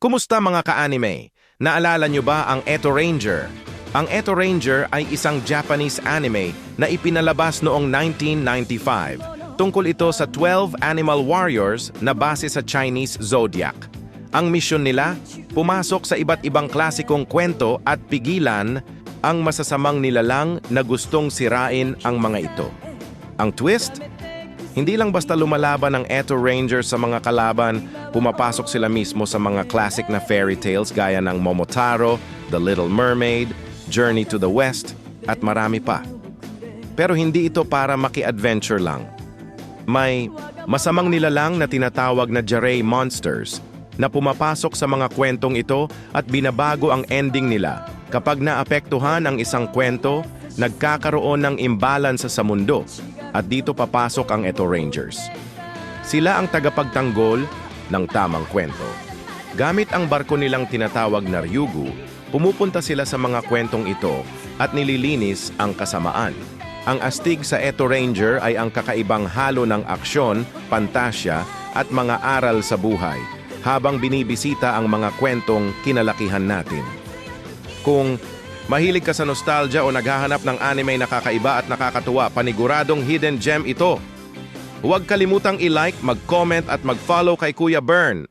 Kumusta mga ka-anime? Naalala nyo ba ang Eto Ranger? Ang Eto Ranger ay isang Japanese anime na ipinalabas noong 1995. Tungkol ito sa 12 animal warriors na base sa Chinese zodiac. Ang misyon nila, pumasok sa iba't ibang klasikong kwento at pigilan ang masasamang nilalang na gustong sirain ang mga ito. Ang twist? Hindi lang basta lumalaban ang Eto Ranger sa mga kalaban, pumapasok sila mismo sa mga classic na fairy tales gaya ng Momotaro, The Little Mermaid, Journey to the West, at marami pa. Pero hindi ito para maki-adventure lang. May masamang nilalang na tinatawag na Jarei Monsters na pumapasok sa mga kwentong ito at binabago ang ending nila. Kapag naapektuhan ang isang kwento, nagkakaroon ng imbalance sa mundo at dito papasok ang Eto Rangers. Sila ang tagapagtanggol ng tamang kwento. Gamit ang barko nilang tinatawag na Ryugu, pumupunta sila sa mga kwentong ito at nililinis ang kasamaan. Ang astig sa Eto Ranger ay ang kakaibang halo ng aksyon, pantasya at mga aral sa buhay habang binibisita ang mga kwentong kinalakihan natin. Kung mahilig ka sa nostalgia o naghahanap ng anime na kakaiba at nakakatuwa, paniguradong hidden gem ito. Huwag kalimutang i-like, mag-comment at mag-follow kay Kuya Bern.